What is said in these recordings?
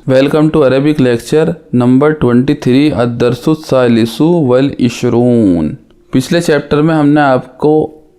Welcome to Arabic lecture number 23 अद्दर्सुस्सालिसु वल इशरून। पिछले चैप्टर में हमने आपको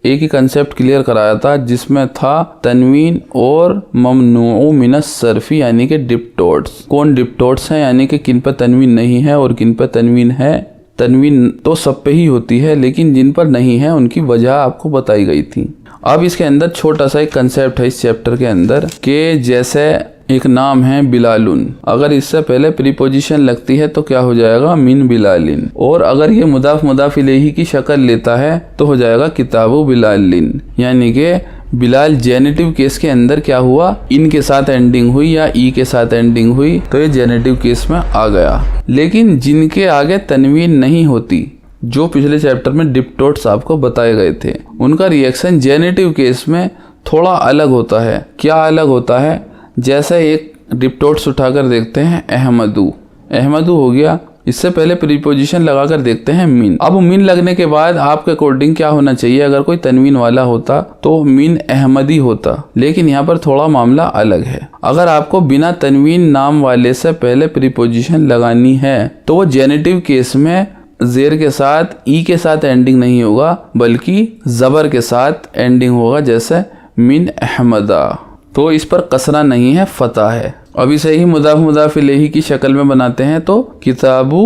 एक ही कंसेप्ट क्लियर कराया था जिसमें था तनवीन और ममनूउ मिनस सर्फी यानी कि डिप्टोट्स। कौन डिप्टोट्स हैं यानी कि किन पर तनवीन नहीं है और किन पर तनवीन है। तनवीन तो सब पे ही होती है लेकिन जिन पर नहीं है उनकी वजह आपको बताई गई थी। अब इसके अंदर छोटा सा एक कंसेप्ट है इस चैप्टर के अंदर कि जैसे एक नाम है बिलालुन, अगर इससे पहले प्रीपोजिशन लगती है तो क्या हो जाएगा मिन बिलालिन, और अगर ये मुदाफ मुदाफ इलैही की शक्ल लेता है तो हो जाएगा किताबु बिलालिन। यानी कि बिलाल जेनेटिव केस के अंदर क्या हुआ, इन के साथ एंडिंग हुई या ई के साथ एंडिंग हुई तो ये जेनेटिव केस में आ गया। लेकिन जिनके आगे तनवीन नहीं होती, जो पिछले चैप्टर में डिप्टोट्स आपको बताए गए थे, उनका रिएक्शन जेनेटिव केस में थोड़ा अलग होता है। क्या अलग होता है, जैसे एक डिप्टोट्स उठाकर देखते हैं अहमदू, अहमदू हो गया, इससे पहले प्रीपोजिशन लगाकर देखते हैं मिन। अब मिन लगने के बाद आपके अकॉर्डिंग क्या होना चाहिए, अगर कोई तनवीन वाला होता तो मिन अहमदी होता, लेकिन यहाँ पर थोड़ा मामला अलग है। अगर आपको बिना तनवीन नाम वाले से पहले प्रीपोजिशन लगानी है तो वो जेनेटिव केस में जेर के साथ ई के साथ एंडिंग नहीं होगा बल्कि जबर के साथ एंडिंग होगा, जैसे मिन अहमदा। तो इस पर कसरा नहीं है, फतह है। अब इसे ही मुदाफ मुदाफ इलैही की शक्ल में बनाते हैं तो किताबु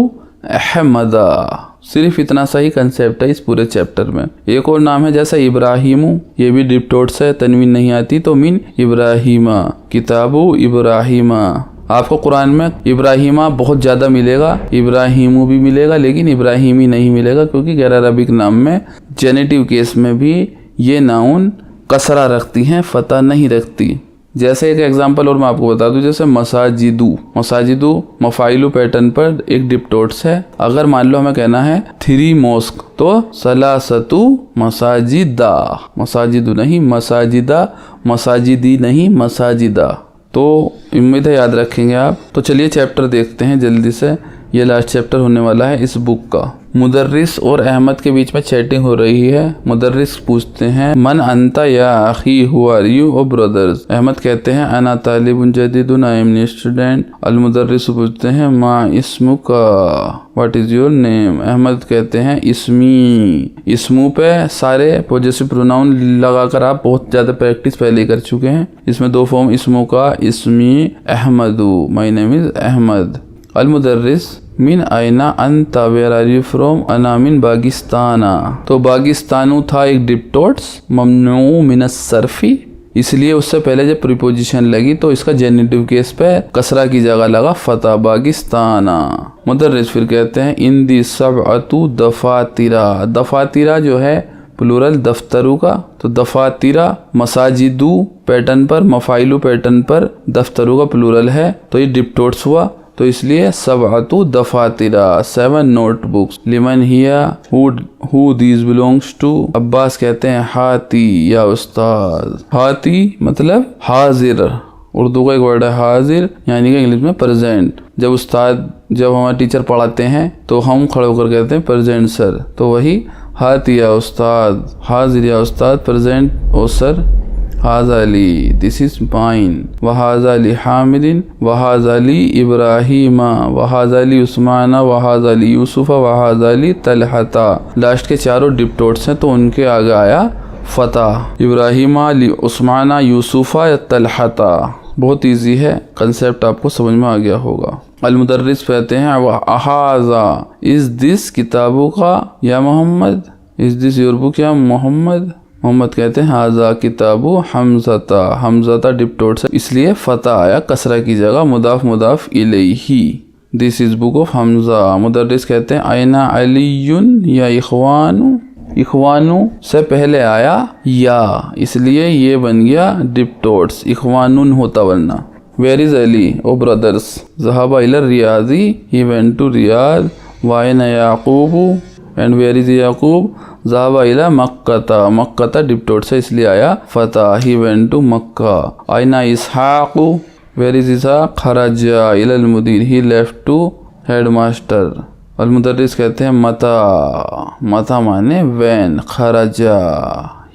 अहमदा। सिर्फ इतना सा ही कंसेप्ट है इस पूरे चैप्टर में। एक और नाम है जैसे इब्राहिमु, ये भी डिप्टोट्स है, तनवीन नहीं आती तो मिन इब्राहिमा, किताबु इब्राहिमा। आपको कुरान में इब्राहिमा बहुत ज़्यादा मिलेगा, इब्राहिमु भी मिलेगा लेकिन इब्राहिमी नहीं मिलेगा, क्योंकि गैर अरबिक नाम में जेनेटिव केस में भी ये नाउन कसरा रखती हैं, फतह नहीं रखती। जैसे एक एग्जांपल और मैं आपको बता दूं, जैसे मसाजिदू, मसाजिदू मफाइलू पैटर्न पर एक डिप्टोट्स है। अगर मान लो हमें कहना है 3 मॉस्क तो सलासतु मसाजिदा, मसाजिदू नहीं मसाजिदा, मसाजिदी नहीं मसाजिदा। तो उम्मीद है याद रखेंगे आप। तो चलिए चैप्टर देखते हैं जल्दी से, ये लास्ट चैप्टर होने वाला है इस बुक का। मुदर्रिस और अहमद के बीच में चैटिंग हो रही है। मुदर्रिस पूछते हैं मन अंता या अखी who are you O brothers. Ahmad कहते हैं अना तालिबुन जदीदुन, आई एम स्टूडेंट। अल मुदर्रिस पूछते हैं मा इस्मुका, what is your name. Ahmed कहते हैं इस्मी। इस्मू पे सारे पॉजेसिव प्रोनाउन लगाकर आप बहुत ज्यादा प्रैक्टिस पहले कर चुके हैं। इसमें 2 फॉर्म इस्मू का, इस्मी अहमदू, माई नेम इज अहमद। अल मुदर्रिस मिन आइना अंता, वेयर आर यू फ्रॉम। अना मिन पाकिस्ताना। तो पाकिस्तानू था एक डिप्टोट्स ममनू मिनस सर्फी, इसलिए उससे पहले जब प्रीपोजिशन लगी तो इसका जेनेटिव केस पे कसरा की जगह लगा फतह, पाकिस्ताना। मुदर्रिस फिर कहते हैं इन दी सबअतु दफातिरा। दफातिरा जो है प्लूरल दफ्तरों का, तो दफातिरा मसाजिदू पैटर्न पर, मफाइलू पैटर्न पर दफ्तरों का प्लूरल है तो ये डिप्टोट्स हुआ, तो इसलिए सबअतु दफातिरा, 7 नोटबुक्स। लिमन हिया हु दीज बिलोंग्स टू। अब्बास कहते हैं हाथी या उस्ताद। हाथी मतलब हाजिर, उर्दू का एक वर्ड है हाजिर, यानी कि इंग्लिश में प्रेजेंट। जब हमारे टीचर पढ़ाते हैं तो हम खड़े होकर कहते हैं प्रेजेंट सर, तो वही हाथी या उस्ताद, हाजिर या उस्ताद, प्रेजेंट ओ सर। हाज़ाली, दिस इज माइन। वहाज़ाली हामिदिन, वहाज़ाली इब्राहिमा, वहाज़ाली उस्माना, वहाज़ाली यूसुफा, वहाज़ाली तलहता। लास्ट के चारों डिप्टोट्स हैं तो उनके आगे आया फतह। इब्राहिमा, उस्माना, यूसुफा या तलहता। बहुत इजी है, कंसेप्ट आपको समझ में आ गया होगा। अल मुदर्रिस कहते हैं अहाज़ा, इज दिस किताबों का या Mohammad, is this your book या मोहम्मद। मोहम्मद कहते हैं हाजा किताबु हमज़ता, हमज़ता डिप्टोट्स है इसलिए फतह आया कसरा की जगह, मुदाफ मुदाफ इलैही। This is book of Hamza. मुदर्रिस कहते हैं आइना अलीयुन या इखवानु, इखवानु से पहले आया या, इसलिए ये बन गया डिप्टोट्स, इखवानुन होता वरना। Where is Ali O brothers. ज़हाबा इला रियादी, ही वेंट टू रियाद। वाइना याकूबु, एंड वेयर इज याकूब। ज़हाबा इला मक्का, मक्का डिप्टोट्स है इसलिए आया फतह, ही वेंट टू मक्का। आइना इसहाक़ु, वेयर इज इसहाक़। खरजा इलल मुदीर, ही लेफ्ट टू हेडमास्टर। अल मुदर्रिस कहते हैं मता, मता माने वैन, खरजा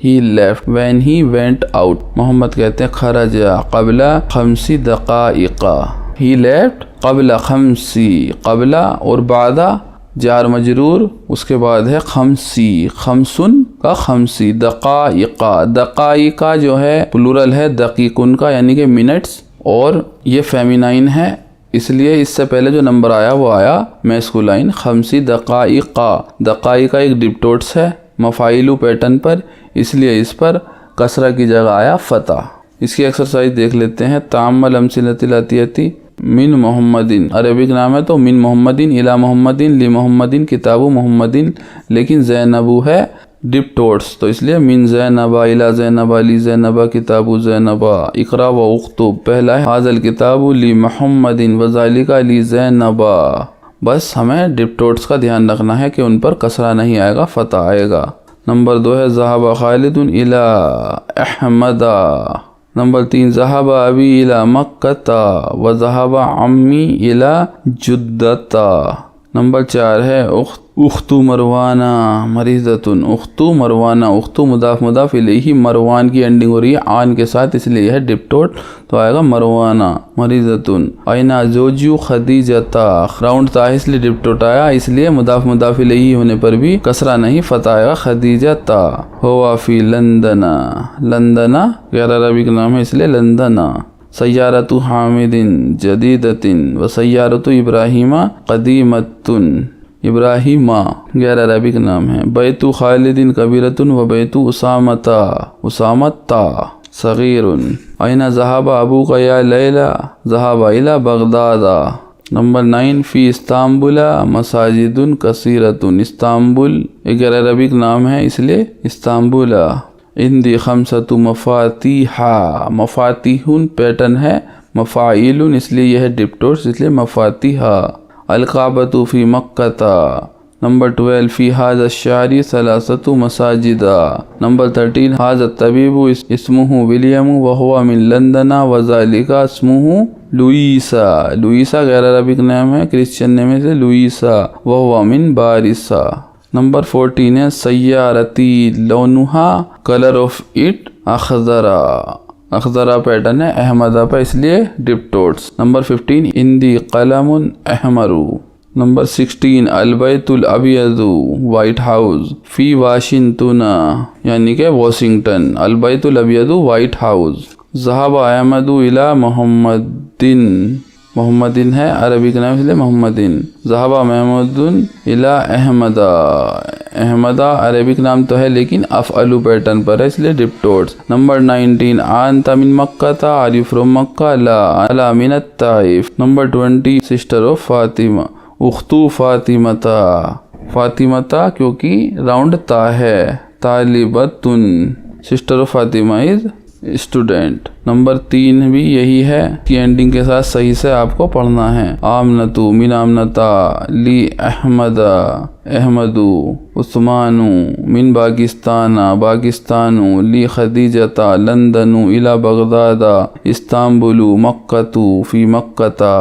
he left when he went out. Mohammad कहते हैं खरजा क़ब्ला 5 दक़ाइक़ा, ही लेफ्ट क़ब्ल खम्सी, क़ब्ला और बादा जार मजरूर, उसके बाद है खम्सी, खमसुन का खम्सी। दक़ाइक़ा, दक़ाइक़ा जो है प्लूरल है दक़ीक़ुन का, यानी कि मिनट्स, और ये फेमिनाइन है, इसलिए इससे पहले जो नंबर आया वो आया मैस्कुलाइन। खम्सी दक़ाइक़ा, दक़ाइक़ा एक डिप्टोट्स है मफ़ाइलू पैटर्न पर, इसलिए इस पर कसरा की जगह आया फ़ता। इसकी एक्सरसाइज देख लेते हैं। ताम्मल अमसिलतिल अतियती मिन मोहम्मदिन, अरबिक नाम है तो मिन मोहम्मदिन, इला मोहम्मदिन, ली मोहम्मदिन, किताबु मोहम्मदिन, लेकिन ज़ैनबू है डिप्टोट्स, तो इसलिए मिन ज़ैनबा, इला ज़ैनबा, ली ज़ैनबा, किताबु ज़ैनबा। इक़रा व उख्तुब, पहला है हाज़ल किताबु ली मोहम्मदिन व ज़ालिका ली ज़ैनबा। बस हमें डिप्टोट्स का ध्यान रखना है कि उन पर कसरा नहीं आएगा, फ़ता आएगा। नंबर 2 है ज़हाबा खालिदुन इला अहमदा। नंबर 3 ज़हाबा अबी इला मक्कता व ज़हाबा अम्मी इला जुद्दता। नंबर 4 है उख्तु मरवाना मरीज़तुन, उख्तु मरवाना, उख्तु मुदाफ मुदाफ इलैही, मरवान की एंडिंग हो रही है आन के साथ, इसलिए है डिप्टोट, तो आएगा मरवाना मरीज़तुन। आइना जोजू खदीजता, राउंड था इसलिए डिप्टोट आया, इसलिए मुदाफ मुदाफ इलैही होने पर भी कसरा नहीं, फ़ता आएगा खदीजता। हुवा फी लंदना, लंदना गैर अरबिक नाम है इसलिए लंदना। सय्यारतु हामिदिन जदीदतिन व सय्यारतु इब्राहीमा कदीमतुन, इब्राहीमा गैर अरबिक नाम है। बैतु खालिदिन कबीरतुन व बैतु उसामता, उसामता सगीरुन। आइना ज़हाबा अबू का या लैला, ज़हाबा इला बगदादा। नंबर 9 फ़ी इस्तांबुला मसाजिदुन कसीरतुन, इस्तांबुल एक गैर अरबिक नाम है इसलिए इस्तांबुला। इंदी खमसतु मफातीहा, मफातीहुन पैटर्न है मफ़ाइलुन, इसलिए यह है डिप्टोट्स, इसलिए मफातीहा। अलकाबतु फ़ी मक्कता। नंबर 12 फ़ी हाज़ा शारी सलासतु मसाजिदा। नंबर 13 हाज़ा तबीबु इस्मुहु विलियमु व हुवा मिन लंदना व ज़ालिका इस्मुहु लुईसा, लुईसा गैर अरबिक नाम है, क्रिश्चियन नेम है से लुईसा, व हुवा मिन बारिसा। नंबर 14 है सय्यारती लौनुहा कलर ऑफ इट अखज़रा, अखज़रा पैटर्न है अहमदा पर, इसलिए डिप्टोट्स। नंबर 15 इंदी कलमुन अहमरू। नंबर 16 अलबैतुल अबियदु वाइट हाउस फ़ी वाशिंगटना, यानी कि वॉशिंगटन, अलबैतुल अबियदु वाइट हाउस। ज़हाबा अहमदु इला मोहम्मदिन, मोहम्मदिन है अरबिक नाम इसलिए मोहम्मदिन। ज़हाबा महमूदुन इला अहमदा, अहमदा अरबिक नाम तो है लेकिन अफ़अलु पैटर्न पर है इसलिए डिप्टोट्स। नंबर 19 आंता मिन Mecca are you from Mecca, ला अला मिन Taif. Number 20 sister of Fatima, उख्तु फातिमता, फातिमता क्योंकि राउंड ता है। तालिबतुन, sister of Fatima is student. Number 3 भी यही है कि एंडिंग के साथ सही से आपको पढ़ना है। आमनतु मिन आमनता ली अहमदा, अहमदु। उस्मानु मिन पाकिस्ताना, पाकिस्तानु ली खदीजता, लंदनु इला बगदादा, इस्तांबुलु मक्कतु फ़ी मक्कता,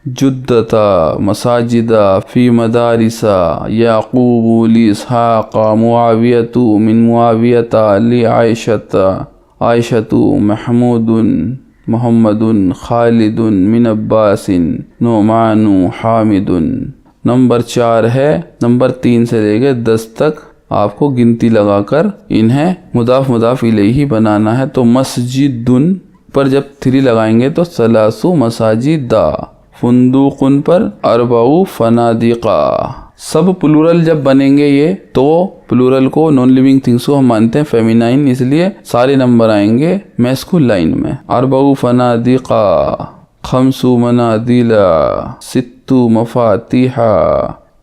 जुद्दता मसाजिदा फ़ी मदारिसा, याक़ूबु ली इसहाक़ा, मुआवियतु मिन मुआवियता ली आयशता, आयशतु महमूदुन मोहम्मदुन खालिदुन मिन अब्बासिन, नोमानु हामिदुन। नंबर 4 है, नंबर 3 से लेकर 10 तक आपको गिनती लगाकर इन्हें मुदाफ मुदाफ इलैही बनाना है। तो मस्जिदुन पर जब 3 लगाएंगे तो सलासु मसाजिदा, फुंदुकुन पर अरबाउ फनादिका। सब प्लूरल जब बनेंगे ये तो प्लूरल को नॉन लिविंग थिंग्स को हम मानते हैं फेमिनाइन, इसलिए सारे नंबर आएंगे मैस्कुलाइन में। अरबाउ फनादिका, खमसु मनादिला, सित्तु मफातिहा।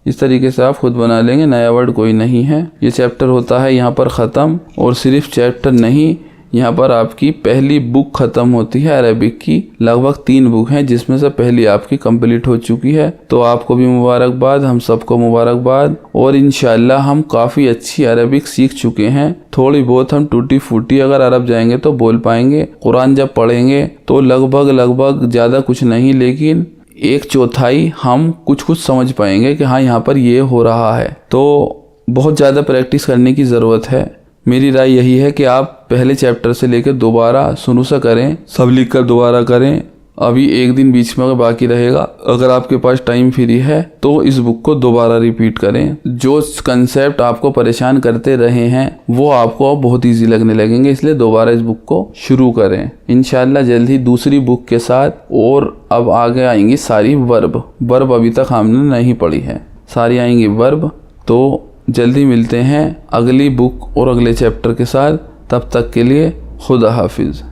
इस तरीके से आप खुद बना लेंगे, नया वर्ड कोई नहीं है। ये चैप्टर होता है यहाँ पर ख़त्म, और सिर्फ चैप्टर नहीं, यहाँ पर आपकी पहली बुक ख़त्म होती है अरबिक की। लगभग 3 बुक हैं जिसमें से पहली आपकी कंप्लीट हो चुकी है। तो आपको भी मुबारकबाद, हम सबको मुबारकबाद। और इंशाअल्लाह हम काफ़ी अच्छी अरबिक सीख चुके हैं। थोड़ी बहुत हम टूटी फूटी अगर अरब जाएंगे तो बोल पाएंगे। कुरान जब पढ़ेंगे तो लगभग ज़्यादा कुछ नहीं, लेकिन 1/4 हम कुछ समझ पाएंगे कि हाँ यहाँ पर ये हो रहा है। तो बहुत ज़्यादा प्रैक्टिस करने की ज़रूरत है। मेरी राय यही है कि आप पहले चैप्टर से लेकर दोबारा शुरू से करें, सब लिख कर दोबारा करें। अभी एक दिन बीच में अगर बाकी रहेगा, अगर आपके पास टाइम फ्री है तो इस बुक को दोबारा रिपीट करें। जो कंसेप्ट आपको परेशान करते रहे हैं वो आपको अब बहुत ईजी लगने लगेंगे, इसलिए दोबारा इस बुक को शुरू करें। इंशाल्लाह जल्द ही दूसरी बुक के साथ। और अब आगे आएंगी सारी वर्ब अभी तक हमने नहीं पढ़ी है, सारी आएंगी वर्ब। तो जल्दी मिलते हैं अगली बुक और अगले चैप्टर के साथ, तब तक के लिए खुदा हाफिज़।